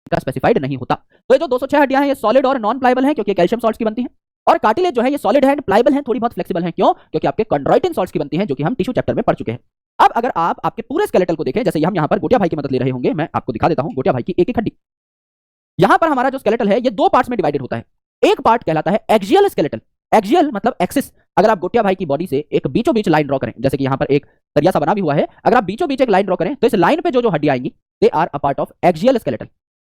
का स्पेसिफाइड नहीं होता। तो ये जो 206 हड्डियां हैं ये सॉलिड और नॉन प्लायबल हैं क्योंकि कैल्शियम सॉल्ट्स की बनती हैं, और कार्टिलेज जो है ये सॉलिड है एंड प्लायबल है, थोड़ी बहुत फ्लेक्सिबल है। क्यों? क्योंकि आपके कंड्राइटिन सॉल्ट्स की बनती हैं जो कि हम टिश्यू चैप्टर में पढ़ चुके हैं। अब अगर आप आपके पूरे स्केलेटल को देखें, जैसे हम यहाँ पर गोटिया भाई की मदद ले रहे होंगे, मैं आपको दिखा देता हूँ गोटिया भाई की एक एक हड्डी। यहाँ पर हमारा जो स्केलेटल है ये दो पार्ट्स में डिवाइडेड होता है। एक पार्ट कहलाता है एक्सियल स्केलेटल। एक्सियल मतलब एक्सिस। अगर आप गोटिया भाई की बॉडी से एक बीचों बीच लाइन ड्रॉ करें, जैसे कि यहाँ पर एक सरिया सा बना भी हुआ है, अगर आप बीचों बीच एक लाइन ड्रॉ करें तो इस लाइन पे जो हड्डियां आएंगी they are a part of axial skeletal.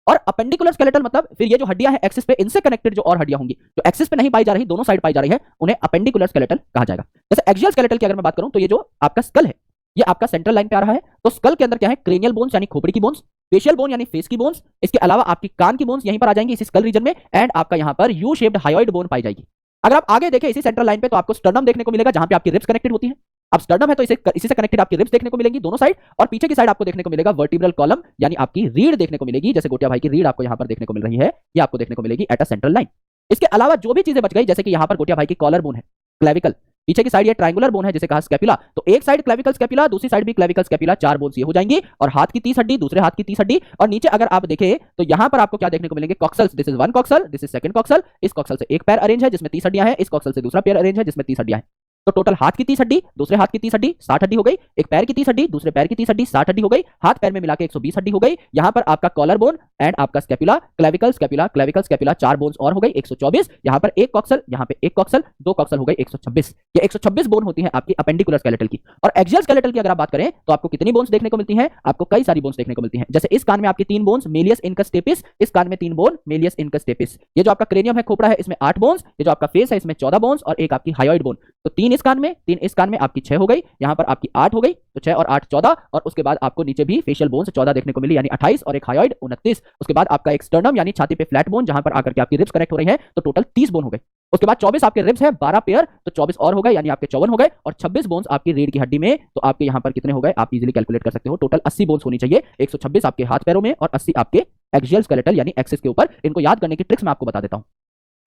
और अपेंडिकुलर स्केलेटल मतलब फिर ये जो हड्डियां हैं एक्सिस पे, इनसे कनेक्टेड जो और हड्डियां होंगी जो एक्सिस पे नहीं पाई जा रही, दोनों साइड पाई जा रही है, उन्हें अपेंडिकुलर स्केलेटल कहा जाएगा। जैसे एक्सियल स्केलेटल की अगर मैं बात करूं तो ये जो आपका स्कल है ये आपका सेंट्रल लाइन पे आ रहा है। तो स्कल के अंदर क्या है? क्रेनियल बोन्स यानी खोपड़ी की बोन्स, फेशियल बोन यानी फेस की बोन्स, इसके अलावा आपकी कान की बोन्स यहीं पर आ जाएंगी इसी स्कल रीजन में, एंड आपका यहाँ पर यू शेप्ड हायोइड बोन पाई जाएगी। अगर आप आगे देखें इसी सेंट्रल लाइन पे तो आपको स्टर्नम देखने को मिलेगा जहां पे आपकी रिब्स कनेक्टेड होती है। अब स्टर्नम है तो इसी से कनेक्टेड आपकी रिब्स देखने को मिलेंगी दोनों साइड, और पीछे की साइड आपको देखने को मिलेगा वर्टिब्रल कॉलम यानी आपकी रीढ़ देखने को मिलेगी। जैसे गोटिया भाई की रीढ़ आपको यहाँ पर देखने को मिल रही है, ये आपको देखने को मिलेगी एट अ सेंट्रल लाइन। इसके अलावा जो भी चीजें बच गई, जैसे कि यहाँ पर गोटिया भाई की कॉलर बोन है, क्लेविकल, पीछे की साइड ये ट्रायंगुलर बोन है जिसे कहा स्कैपुला, तो एक साइड क्लेविकल स्कैपुला, दूसरी साइड भी क्लेविकल स्कैपुला, चार बोन्स ये हो जाएंगी, और हाथ की 30 हड्डी, दूसरे हाथ की 30 हड्डी, और नीचे अगर आप देखें तो यहाँ पर आपको क्या देखने को मिलेंगे? Coxals. This is one coxal, this is second coxal. इस कॉक्सल से एक पैर अरेंज है जिसमें 30 हड्डियां हैं, इस कॉक्सल से दूसरा पैर अरेंज है जिसमें 30 हड्डियां हैं। तो टोटल हाथ की 30 हड्डी, दूसरे हाथ की 30 हड्डी, 60 हड्डी हो गई। एक पैर की 30 हड्डी, दूसरे पैर की 30 हड्डी, 60 हड्डी हो गई। हाथ पैर में मिलाकर 120 हड्डी हो गई। यहाँ पर आपका कॉलर बोन एंड आपका scapula, clavicle scapula, clavicle scapula, चार बोन्स और हो गई 124। यहाँ पर एक कॉक्सल, यहाँ पे एक कॉक्सल, दो कॉक्सल हो गई 126। ये 126 बोन होती है आपकी अपेंडिकुलर स्केलेटल की। और एक्सियल स्केलेटल की अगर आप बात करें तो आपको कितनी बोन्स देखने को मिलती हैं? आपको कई सारी बोन्स देखने को मिलती हैं। जैसे इस कान में आपकी 3 बोन्स, मेलियस इनकस स्टेपिस, इस कान में 3 बोन, मेलियस इनकस स्टेपिस। ये जो आपका क्रेनियम है, खोपड़ा है, इसमें 8 बोन्स, ये जो आपका फेस है इसमें 14 बोन्स, और एक आपकी हायोइड बोन। तो 3 इस कान में, 3 इस कान में, आपकी 6 हो गई। यहाँ पर आपकी 8 हो गई, तो 6 और 8 14, और उसके बाद आपको नीचे भी फेशियल बोन्स 14 देखने को मिली यानी 28, और एक हायोइड 29। उसके बाद आपका एक स्टर्नम यानी छाती पे फ्लैट बोन जहां पर आकर के आपकी रिब्स कनेक्ट हो रही है, तो टोटल 30 बोन हो गए। उसके बाद 24 आपके रिब्स है, 12 पेयर, तो 24 और हो गए यानी आपके 54 हो गए, और 26 बोन्स आपकी रीढ़ की हड्डी में, तो आपके यहाँ पर कितने हो गए आप इजीली कैलकुलेट कर सकते हो। टोटल 80 बोन्स होनी चाहिए, 126 आपके हाथ पैरों में और 80 आपके एक्सियल स्केलेटल यानी एक्सिस के ऊपर। इनको याद करने की ट्रिक्स मैं आपको बता देता हूं।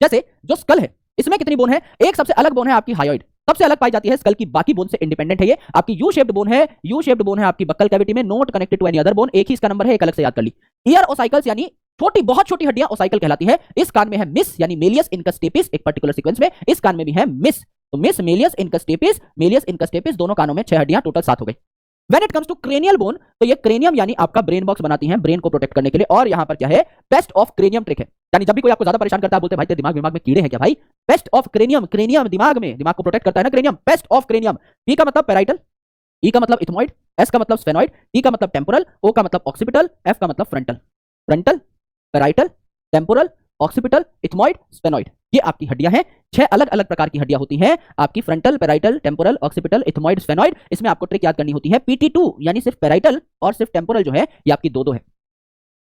जैसे जो स्कल है इसमें कितनी बोन है? एक सबसे अलग बोन है आपकी हायोइड, सबसे अलग पाई जाती है, स्कल की बाकी बोन से इंडिपेंडेंट है। ये आपकी यू शेप्ड बोन है, यू शेप्ड बोन है आपकी बक्कल कैविटी में, not connected to any other bone. एक ही इसका नंबर है, एक अलग से याद कर ली। ईयर ओसाइकल्स यानी छोटी, बहुत छोटी हड्डियां ओसाइकल कहलाती है। इस कान में है मिस यानी मेलियस इनकस स्टेपिस, एक पर्टिकुलर सीक्वेंस में। इस कान में भी है मिस, तो MIS malleus incus stapes, malleus incus stapes, दोनों कानों में 6 हड्डियां, टोटल 7 हो गई। When it comes to cranial bone, तो ये क्रेनियम यानी आपका ब्रेन बॉक्स बनाती हैं ब्रेन को प्रोटेक्ट करने के लिए। और यहाँ पर क्या है? पेस्ट ऑफ क्रेनियम ट्रिक है, यानी जब भी कोई आपको ज्यादा परेशान करता है बोलते हैं भाई तेरे दिमाग में कीड़े हैं क्या भाई? पेस्ट ऑफ क्रेनियम, क्रेनियम दिमाग को प्रोटेक्ट करता है ना cranium. Paste of cranium. P का मतलब पैराइटल, ई का मतलब इथमॉइड, एस का मतलब स्फेनॉइड, टी का मतलब टेम्पोरल, ओ का मतलब ऑक्सीपिटल, एफ का मतलब frontal. Frontal, parietal, temporal, occipital, ethmoid, sphenoid, ये आपकी हड्डियां हैं। 6 अलग अलग प्रकार की हड्डियां होती हैं आपकी, frontal, parietal, temporal, occipital, ethmoid, sphenoid. इसमें आपको ट्रिक याद करनी होती है PT2 यानी सिर्फ पैराइटल और सिर्फ टेम्पोरल जो है ये आपकी 2-2 है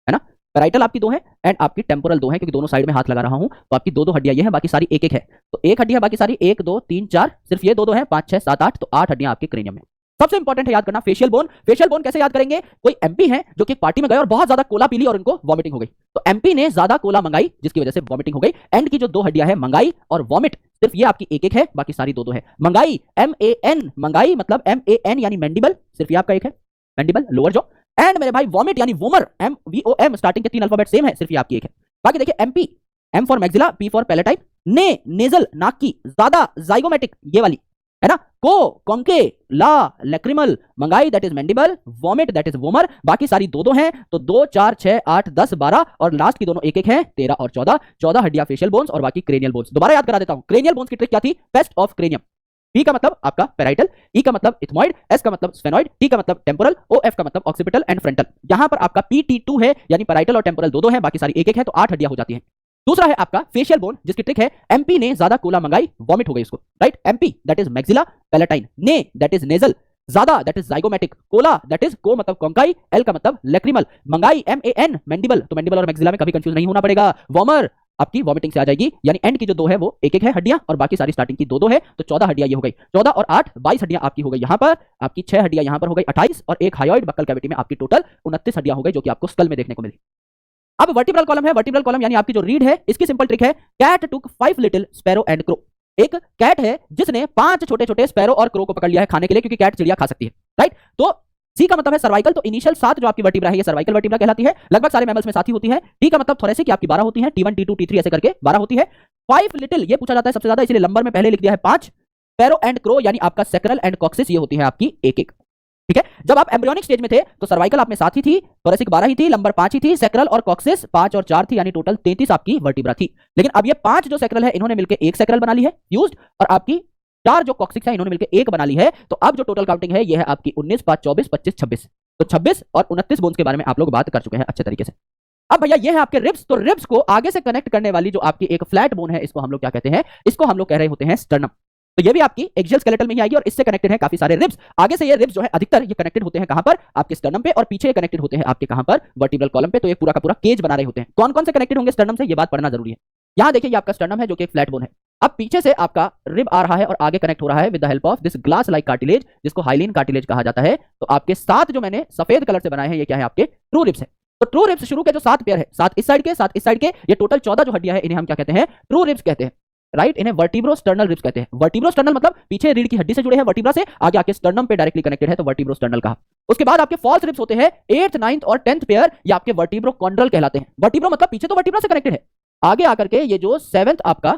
ना? पैराइटल आपकी 2 है एंड आपकी टेम्पोरल 2 है, क्योंकि दोनों साइड में हाथ लगा रहा हूं तो आपकी 2-2 हड्डियां ये है, बाकी सारी 1-1 है। तो एक हड्डी है, बाकी सारी 1 2 3 4, सिर्फ ये 2-2 है, 5 6 7 8, तो 8 हड्डियां आपके क्रेनियम में। सबसे इंपॉर्टेंट है याद करना फेशियल बोन। फेशियल बोन कैसे याद करेंगे? कोई एमपी है जो कि एक पार्टी में गए और बहुत ज्यादा कोला पी ली और उनको वॉमिटिंग हो गई, तो एमपी ने ज्यादा कोला मंगाई जिसकी वजह से वॉमिटिंग हो गई। एंड की जो 2 हड्डियां है मंगाई और वॉमिट, सिर्फ ये आपकी 1-1 है, बाकी सारी 2-2 है। मंगाई MAN, मंगाई मतलब MAN यानी मैंडिबल, सिर्फ ये आपका 1 है, मैंडिबल लोअर जॉ। एंड मेरे भाई वॉमिट यानी वोमर, MVOM, स्टार्टिंग के 3 अल्फाबेट सेम है, सिर्फ ये आपकी 1 है। बाकी देखिए MP, M for maxilla, P for palatine, ने नेजल नाक की, ज्यादा जाइगोमेटिक ये वाली है ना, को कॉन्के, ला लैक्रिमल, मंगाई that is mandible, vomit that is vomer, बाकी सारी 2-2 हैं। तो 2 4 6 8 10 12 और लास्ट की दोनों 1-1 हैं, 13 और 14, 14 हड्डियां फेशियल बोन्स और बाकी क्रेनियल बोन्स। दोबारा याद करा देता हूं, क्रेनियल बोन्स की ट्रिक क्या थी? Paste of cranium. पी का मतलब आपका पैराइटल, ई का मतलब इथमॉइड, एस का मतलब स्फेनॉइड, टी का मतलब टेम्पोरल, ओ एफ का मतलब ऑक्सीपिटल एंड फ्रंटल। यहां पर आपका PT2 है यानी पैराइटल और टेम्पोरल 2-2 है, बाकी सारी 1-1 है, तो 8 हड्डियां हो जाती हैं। दूसरा है आपका फेशियल बोन जिसकी ट्रिक है एमपी ने ज्यादा कोला मंगाई, वॉमिट हो गई उसको, right? MP that is maxilla palatine, ने दैट इज नेजल, ज्यादा that is zygomatic, Cola that is को मतलब कॉन्काई, एल का मतलब लैक्रिमल, मंगाई MAN मैंडिबल, तो मैंडिबल और मैक्सिला में कभी कंफ्यूज नहीं होना पड़ेगा। वॉमर आपकी वॉमिटिंग से आ जाएगी, यानी एंड की जो 2 है वो 1-1 है हड्डियां और बाकी सारी स्टार्टिंग की 2-2 है, तो 14 हड्डियां ये हो गई। 14 और 8 22 हड्डियां आपकी हो गई यहां पर, आपकी 6 हड्डियां यहां पर हो गई 28 और एक हायोइड बक्कल कैविटी में आपकी टोटल 29 हड्डियां हो गई जो कि आपको स्कल में देखने को मिली। अब वर्टिब्रल कॉलम है, वर्टिब्रल कॉलम यानी आपकी जो रीढ़ है, इसकी सिंपल ट्रिक है cat took 5 little sparrow and crow. एक कैट है जिसने 5 छोटे छोटे स्पैरो और क्रो को पकड़ लिया है खाने के लिए, क्योंकि कैट चिड़िया खा सकती है, राइट? तो सी का मतलब है सर्वाइकल, तो इनिशियल 7 जो आपकी वर्टिब्रा है ये सर्वाइकल वर्टिब्रा कहलाती है, लगभग सारे मैमल्स में 7 ही होती है। टी का मतलब थोरेसिक, आपकी 12 होती है, T1 T2 T3 ऐसे करके 12 होती है। 5 लिटिल ये पूछा जाता है सबसे ज्यादा, इसलिए नंबर में पहले लिख दिया है 5। पैरो एंड क्रो यानी आपका सेक्रल एंड कॉक्सिस ये होती है आपकी 1-1। ठीक है, जब आप एम्ब्रियोनिक स्टेज में थे तो सर्वाइकल आप में 7 ही थी, थोरेसिक 12 ही थी, लंबर 5 ही थी, सेक्रल और कॉक्सिस 5 और 4 थी, यानी टोटल 33 आपकी वर्टिब्रा थी। लेकिन अब ये 5 जो सेक्रल है इन्होंने मिलकर एक सेक्रल बना ली है फ्यूज्ड, और आपकी 4 जो कॉक्सिक्स है इन्होंने मिलकर एक बना ली है। तो अब जो टोटल काउंटिंग है ये है आपकी 19, 5, 24, 25, 26। तो 26 और 29 बोन्स के बारे में आप लोग बात कर चुके हैं अच्छे तरीके से। अब भैया ये है आपके रिब्स, तो रिब्स को आगे से कनेक्ट करने वाली जो आपकी एक फ्लैट बोन है इसको हम लोग क्या कहते हैं, इसको हम लोग कह रहे होते हैं स्टर्नम। तो ये भी आपकी एक्सियल स्केलेटल में ही आएगी और इससे कनेक्टेड है काफी सारे रिब्स। आगे से ये रिब्स जो है अधिकतर ये कनेक्टेड होते हैं कहां पर, आपके स्टर्नम पे, और पीछे कनेक्टेड होते हैं आपके कहां पर, वर्टिब्रल कॉलम पे। तो ये पूरा का पूरा केज बना रहे होते हैं। कौन कौन से कनेक्टेड होंगे स्टर्नम से ये बात पढ़ना जरूरी है। यहां देखिए ये आपका स्टर्नम है जो कि एक फ्लैट बोन है। अब पीछे से आपका रिब आ रहा है और आगे कनेक्ट हो रहा है with the help of this glass like cartilage जिसको हाइलिन कार्टिलेज कहा जाता है। तो आपके 7 जो मैंने सफेद कलर से बनाए हैं ये क्या है, आपके ट्रू रिब्स है। तो ट्रू रिब्स शुरू के जो 7 पेयर है, 7 इस साइड के 7 इस साइड के, ये टोटल 14 जो हड्डियां है इन्हें हम क्या कहते हैं, ट्रू रिब्स कहते हैं। राइट, इन्हें वर्टिब्रोस्टर्नल रिब्स कहते हैं। वर्टिब्रोस्टर्नल मतलब पीछे रीढ़ की हड्डी से जुड़े हैं वर्टिब्रा से, आगे आके स्टर्नम पे डायरेक्टली कनेक्टेड है, तो वर्टिब्रोस्टर्नल कहा। उसके बाद आपके फॉल्स रिब्स होते हैं 8th, 9th और 10th पेयर, ये आपके वर्टिब्रोकॉन्ड्रल कहलाते हैं। वर्टिब्रो मतलब पीछे तो वर्टिब्रा से कनेक्टेड है, आगे आकर के ये जो 7th आपका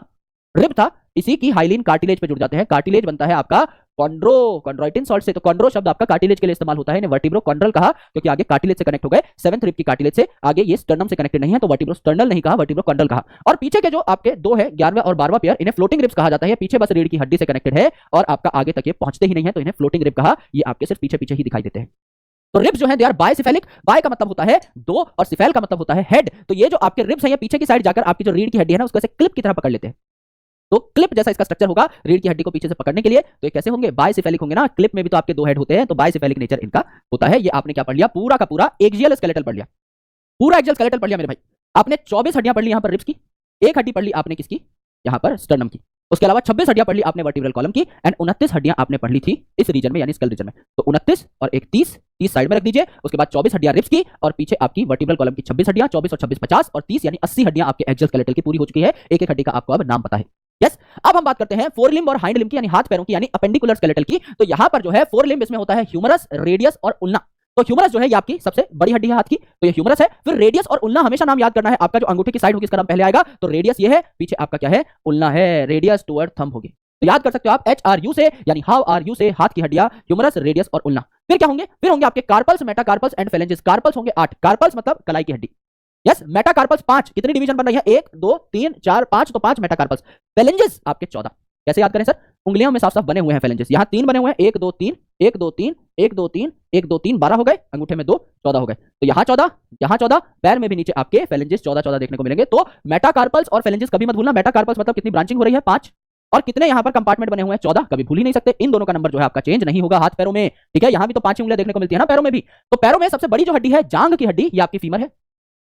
रिब था इसी की हाइलिन कार्टिलेज पे जुड़ जाते हैं। कार्टिलेज बनता है आपका कॉन्ड्रोइटिन सॉल्ट से, तो कॉन्ड्रो शब्द आपका कार्टिलेज के लिए इस्तेमाल होता है। इन्हें वर्टिब्रोकॉन्ड्रल कहा क्योंकि आगे कार्टिलेज से कनेक्ट हो गए, 7th रिब की कार्टिलेज से, आगे ये स्टर्नम से कनेक्टेड नहीं है तो वर्टिब्रोस्टर्नल नहीं कहा, वर्टिब्रोकॉन्ड्रल कहा। और पीछे के जो आपके 2 है 11वां और 12वां पेयर, इन्हें फ्लोटिंग रिब्स कहा जाता है। पीछे बस रीढ़ की हड्डी से कनेक्टेड है और आपका आगे तक ये पहुंचते ही नहीं है, तो इन्हें फ्लोटिंग रिब कहा। ये आपके सिर्फ पीछे पीछे ही दिखाई देते हैं। तो रिब्स जो है दे आर बायसिफेलिक, बाय का मतलब होता है 2 और सिफेल का मतलब होता है हेड। तो ये जो आपके रिब्स है ये पीछे की साइड जाकर आपकी जो रीढ़ की हड्डी है ना उसको ऐसे क्लिप की तरह पकड़ लेते हैं। तो क्लिप जैसा इसका स्ट्रक्चर होगा रीढ़ की हड्डी को पीछे से पकड़ने के लिए। तो ये कैसे होंगे, बायसिफेलिक होंगे ना, क्लिप में भी तो आपके 2 हेड होते हैं, तो बायसिफेलिक नेचर इनका होता है। ये आपने क्या पढ़ लिया, पूरा का पूरा एक्सियल स्केलेटल पढ़ लिया, पूरा एक्सियल स्केलेटल पढ़ लिया मेरे भाई। आपने 24 हड्डियां पढ़ ली यहां पर रिब्स की, 1 हड्डी पढ़ ली आपने किसकी, यहां पर स्टर्नम की। उसके अलावा 26 हड्डियां पढ़ ली आपने वर्टिब्रल कॉलम की, एंड 29 हड्डियां आपने पढ़ ली थी इस रीजन में यानी स्कल रीजन में। तो 29 और एक 30 साइड में रख दीजिए। उसके बाद 24 हड्डियां रिब्स की और पीछे आपकी वर्टिब्रल कॉलम की 26 हड्डियां, 24 और 26 50 और 30 यानी 80 हड्डियां आपके एक्सियल स्केलेटल की पूरी हो चुकी है। एक एक हड्डी का आपको अब नाम पता है। यस, अब हम बात करते हैं फोर लिम्ब और हाइंड लिम्ब की यानी हाथ पैरों की, यानी अपेंडिकुलर स्केलेटल की। तो यहां पर जो है फोर लिम्ब इसमें होता है ह्यूमरस, रेडियस और उल्ना। तो ह्यूमरस जो है ये आपकी सबसे बड़ी हड्डी है हाथ की, तो ये ह्यूमरस है। फिर रेडियस और उल्ना हमेशा नाम याद करना है आपका, जो अंगूठे की साइड होगी इसका नाम पहले आएगा। तो रेडियस ये है, पीछे आपका क्या है, उल्ना है, रेडियस टुवर्ड थंब होगी। तो याद कर सकते हो आप HRU से, यानी हाउ आर यू से हाथ की हड्डियां ह्यूमरस, रेडियस और उल्ना। फिर क्या होंगे, फिर होंगे आपके carpals, metacarpals and phalanges. Carpals होंगे 8, कार्पल्स मतलब कलाई की हड्डी। यस, मेटाकार्पल्स 5, कितनी डिवीजन बन रही है, 1 2 3 4 5, तो 5 मेटाकार्पल्स। फेलेंजेस आपके 14। कैसे याद करें सर, उंगलियों में साफ साफ बने हुए हैं फेलेंजेस। यहाँ 3 बने हुए हैं, 1 2 3 1 2 3 1 2 3 1 2 3 12 हो गए, अंगूठे में 2 14 हो गए। तो यहाँ 14, यहाँ 14, पैर में भी नीचे आपके फेलेंजेस 14 14 देखने को मिलेंगे। तो मेटाकार्पल्स और फेलेंजेस कभी मत भूलना। मेटाकार्पल्स मतलब कितनी ब्रांचिंग हो रही है, 5, और कितने यहाँ पर कंपार्टमेंट बने हुए हैं, 14, कभी भूल ही नहीं सकते। इन दोनों का नंबर जो है आपका चेंज नहीं होगा हाथ पैरों में। ठीक है, यहाँ भी तो 5 उंगलियां देखने को मिलती है ना पैरों में भी। तो पैरों में सबसे बड़ी जो हड्डी है जांग की हड्डी, ये आपकी फीमर है।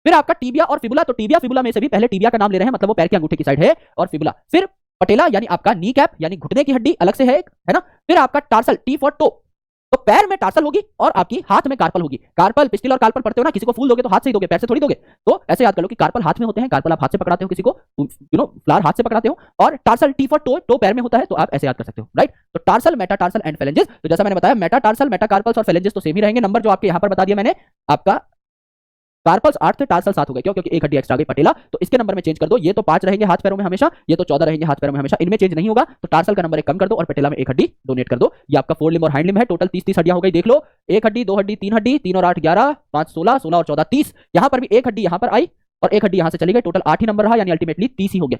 फिर आपका टीबिया और फिबुला। तो टीबिया फिबुला में से भी पहले टीबिया का नाम ले रहे हैं, मतलब वो पैर के अंगूठे की साइड है, और फिबुला। फिर पटेला यानी आपका नी कैप यानी घुटने की हड्डी अलग से है एक, है ना। फिर आपका टार्सल, टी फॉर टो। तो पैर में टार्सल होगी और आपकी हाथ में कार्पल होगी। कार्पल, पिस्टिल और कार्पल पढ़ते हो ना, किसी को फूल दोगे तो हाथ से ही दोगे, पैर से थोड़ी दोगे। तो ऐसे याद कर लो कि कार्पल हाथ में होते हैं, कार्पल आप हाथ से पकड़ाते हो, किसी को फ्लावर हाथ से पकड़ाते हो, और tarsal, T for toe, toe पैर में होता है, तो आप ऐसे याद कर सकते हो। राइट, तो टार्सल, मेटाटार्सल एंड फेलेंजेस। तो जैसा मैंने बताया मेटाटार्सल, मेटाकार्पल्स और फेलेंजेस तो सेम ही रहेंगे। नंबर जो आपके यहाँ पर बता दिया मैंने, आपका कार्पल्स 8 थे, टार्सल 7 हो गए। क्यों, क्योंकि एक हड्डी एक्स्ट्रा गई पटेला। तो इसके नंबर में चेंज कर दो, ये तो 5 रहेंगे हाथ पैरों में हमेशा, ये तो 14 रहेंगे हाथ पैरों में हमेशा, इनमें चेंज नहीं होगा। तो टार्सल का नंबर 1 कम कर दो और पटेला में 1 हड्डी डोनेट कर दो। ये आपका फोर लिम्ब और हाइंड लिम्ब है। टोटल 30 हड्डियां हो गई, देख लो। 1 हड्डी, 2 हड्डी, 3 हड्डी, 3 और 8 11, 5 16, 16 और 14 30। यहां पर भी 1 हड्डी यहां पर आई और 1 हड्डी यहां से चली गई, टोटल 8 ही नंबर रहा, यानी अल्टीमेटली 30 ही हो गया।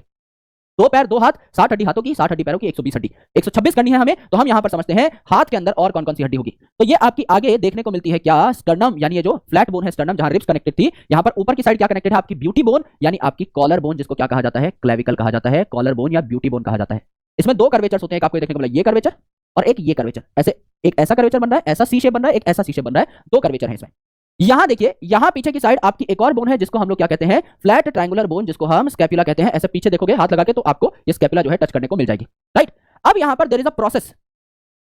2 पैर 2 हाथ, 60 हड्डी हाथों की, 60 हड्डी पैरों की, 120 हड्डी, 126 करनी है हमें। तो हम यहां पर समझते हैं हाथ के अंदर और कौन कौन सी हड्डी होगी। तो ये आपकी आगे देखने को मिलती है क्या, स्टर्नम, यानी ये जो फ्लैट बोन है स्टर्नम, जहां रिब्स कनेक्टेड थी। यहां पर ऊपर की साइड क्या कनेक्टेड है, आपकी ब्यूटी बोन, यानी आपकी कॉलर बोन, जिसको क्या कहा जाता है, क्लेविकल कहा जाता है, कॉलर बोन या ब्यूटी बोन कहा जाता है। इसमें 2 कर्वेचर्स होते हैं, आपको देखने को मिला, ये कर्वेचर और एक ये कर्वेचर। ऐसे एक ऐसा कर्वेचर बन रहा है, ऐसा सी शेप बन रहा है, एक ऐसा सी शेप बन रहा है, 2 कर्वेचर है इसमें। यहां देखिए, यहां पीछे की साइड आपकी एक और बोन है जिसको हम लोग क्या कहते हैं, फ्लैट ट्रायंगुलर बोन, जिसको हम स्कैपुला कहते हैं। ऐसे पीछे देखोगे हाथ लगा के तो आपको ये स्कैपुला जो है टच करने को मिल जाएगी। राइट, अब यहां पर there is a process,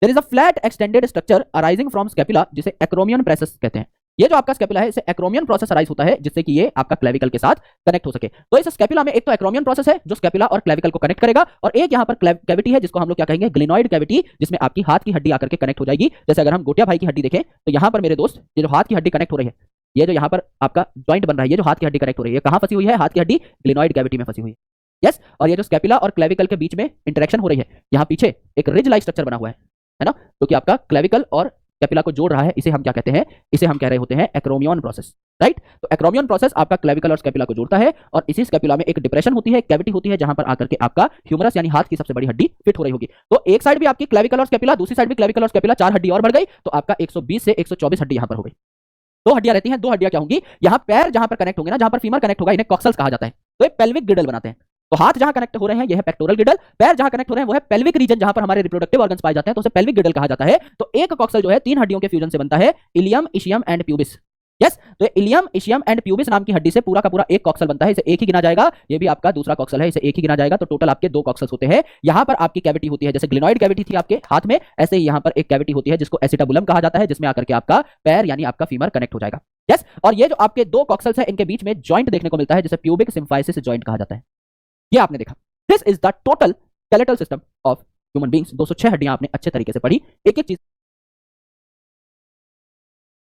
there is a flat extended structure arising from scapula, जिसे एक्रोमियन प्रेसेस कहते हैं। ये जो आपका स्कैपुला है इसे एक्रोमियन प्रोसेस अराइज होता है जिससे कि ये आपका क्लेविकल के साथ कनेक्ट हो सके। तो इस स्कैपुला में एक तो एक्रोमियन प्रोसेस है जो स्कैपुला और क्लेविकल को कनेक्ट करेगा, और एक यहाँ पर कैविटी है जिसको हम लोग क्या कहेंगे, ग्लिनॉइड कैविटी, जिसमें आपकी हाथ की हड्डी आकर के कनेक्ट हो जाएगी। जैसे अगर हम गोटिया भाई की हड्डी देखें तो यहाँ पर मेरे दोस्त ये जो हाथ की हड्डी कनेक्ट हो रही है, ये जो यहाँ पर आपका जॉइंट बन रहा है, ये जो हाथ की हड्डी कनेक्ट हो रही है, कहाँ फंसी हुई है, हाथ की हड्डी ग्लिनॉइड कैविटी में फंसी हुई है। यस, और ये जो स्कैपुला और क्लेविकल के बीच में इंटरेक्शन हो रही है, यहाँ पीछे एक रिज लाइक स्ट्रक्चर बना हुआ है ना, जो कि आपका क्लेविकल और कैपिला को जोड़ रहा है। इसे हम क्या कहते हैं, इसे हम कह रहे होते हैं एक्रोमियन प्रोसेस, राइट। तो एक्रोमियन प्रोसेस आपका क्लेविकल और स्कैपुला को जोड़ता है, और इसी स्कैपुला में एक डिप्रेशन होती है, कैविटी होती है, जहां पर आकर के आपका ह्यूमरस यानी हाथ की सबसे बड़ी हड्डी फिट हो रही होगी। तो एक साइड भी आपकी क्लेविकल और स्कैपुला, दूसरी साइड भी क्लेविकल और स्कैपुला, 4 हड्डी और बढ़ गई, तो आपका 120 से 124 हड्डी यहां पर हो गई। 2 हड्डियां रहती हैं, 2 हड्डियां क्या होंगी, यहाँ पैर जहां पर कनेक्ट होंगे ना, जहां पर फीमर कनेक्ट होगा, इन्हें कॉक्सल्स कहा जाता है। तो ये पेल्विक गिडल बनाते हैं। तो हाथ जहां कनेक्ट हो रहे हैं यह है पेक्टोरल गिडल, पैर जहां कनेक्ट हो रहे हैं वो है पेल्विक रीजन, जहां पर हमारे रिप्रोडक्टिव ऑर्गन्स पाए जाते हैं, तो उसे पेल्विक गिडल कहा जाता है। तो एक कॉक्सल जो है 3 हड्डियों के फ्यूजन से बनता है, ilium, ischium and pubis. Yes, तो इलियम, इशियम एंड प्यूबिस नाम की हड्डी से पूरा का पूरा एक कॉक्सल बनता है, इसे एक ही गिना जाएगा। ये भी आपका दूसरा कॉक्सल है, इसे एक ही गिना जाएगा। तो टोटल आपके 2 कॉक्सल्स होते हैं। यहां पर आपकी कैविटी होती है, जैसे ग्लिनॉइड कैविटी थी आपके हाथ में, ऐसे ही यहां पर एक कैविटी होती है जिसको एसिटाबुलम कहा जाता है, जिसमें आकर के आपका पैर यानी आपका फीमर कनेक्ट हो जाएगा। यस, और ये जो आपके 2 कॉक्सल्स है इनके बीच में जॉइंट देखने को मिलता है, जिसे प्यूबिक सिम्फाइसिस जॉइंट कहा जाता है। ये आपने देखा। This is the total skeletal system of human beings. 206 हड्डियां आपने अच्छे तरीके से पढ़ी, एक एक चीज